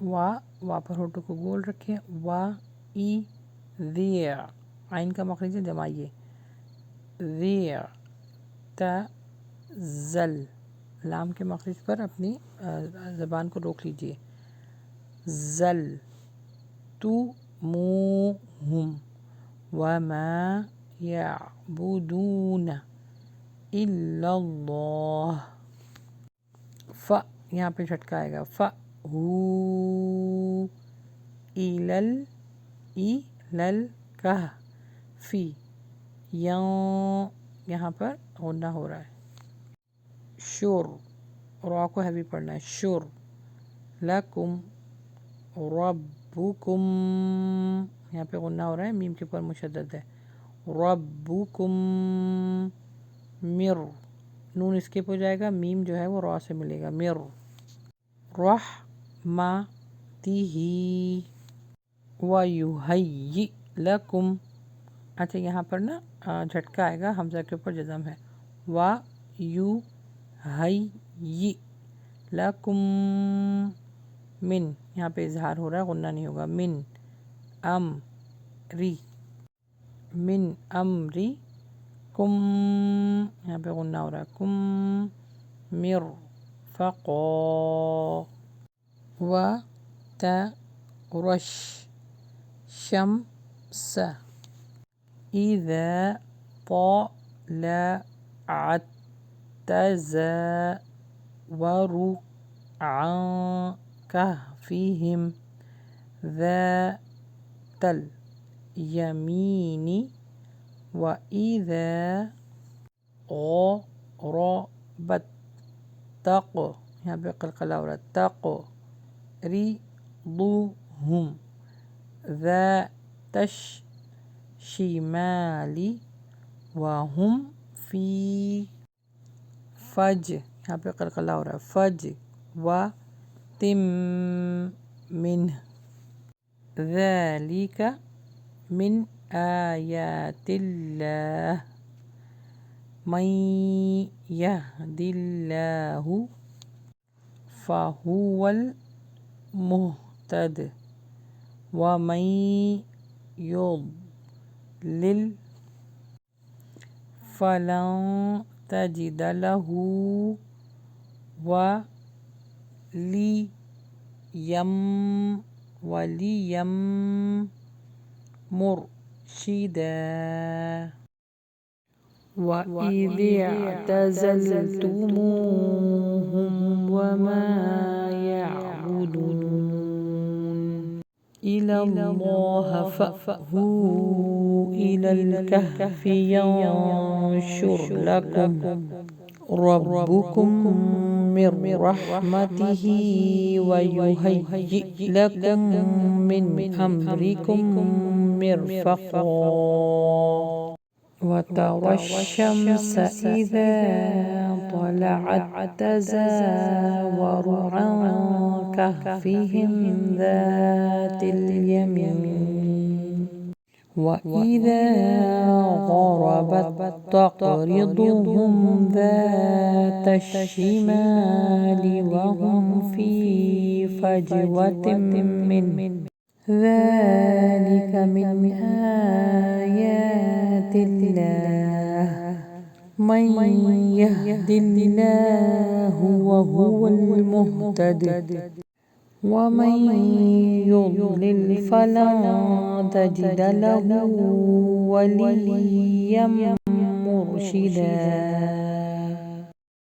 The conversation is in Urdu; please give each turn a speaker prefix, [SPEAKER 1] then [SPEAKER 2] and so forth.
[SPEAKER 1] وا پر ہوٹو کو گول رکھیں، وا ای ذیع، عین کا مخرج ہے جمائیے، ذیع، تا زل، لام کے مخرج پر اپنی زبان کو روک لیجئے، زل، تو موہم، وما یعبدون الا اللہ، ف یہاں پہ جھٹکا آئے گا، ف ہو ایلل کہفی، یہاں پر غنہ ہو رہا ہے، شور، را کو ہیوی پڑھنا ہے، شور، لکم ربکم، یہاں پہ غنہ ہو رہا ہے، میم کے اوپر مشدد ہے، ربکم، مر، نون اسکپ ہو جائے گا، میم جو ہے وہ را سے ملے گا، مر، رحمتہ، ویہیئ لکم، اچھا یہاں پر نا جھٹکا آئے گا، حمزہ کے اوپر جزم ہے، ویہیئ لکم من، یہاں پہ اظہار ہو رہا ہے، غنہ نہیں ہوگا، من امری، من امری کم، یہاں پہ غنہ ہو رہا ہے، کم مرفقا، وترش شمس اذا طلعت تزاور عن كهفهم ذات اليمين وإذا غربت یہاں پہ قلقلہ ہو رہا ہے، تقرضهم ذات الشمال وهم في یہاں پہ قلقلہ ہو رہا ہے، منه ذلك من آیات اللہ من یهد اللہ فهو المہتد ومن یضلل فلن تجد له ولیا مرشدا وَإِذِ اعْتَزَلْتُمُوهُمْ وَمَا يَعْبُدُونَ إِلَى اللَّهِ فَأْوُوا إِلَى الْكَهْفِ يَنشُرْ لَكُمْ رَبُّكُم مِّن رَّحْمَتِهِ وَيُهَيِّئْ لَكُم مِّنْ أَمْرِكُم مِّرْفَقًا وَتَرَى الشَّمْسَ إِذَا طَلَعَت تَزَاوَرُ عَن كَهْفِهِمْ ذَاتِ الْيَمِينِ وَإِذَا غَرَبَت تَقْرِضُهُمْ ذَاتَ الشِّمَالِ وَهُمْ فِي فَجْوَةٍ مِّنْهُ ذَلِكَ مِنْ آيَاتِ اللَّهِ مَن يَهْدِ اللَّهُ وَهُوَ الْمُهْتَدِ وَمَن يُضْلِلْ فَلَن تَجِدَ لَهُ وَلِيًّا مُّرْشِدًا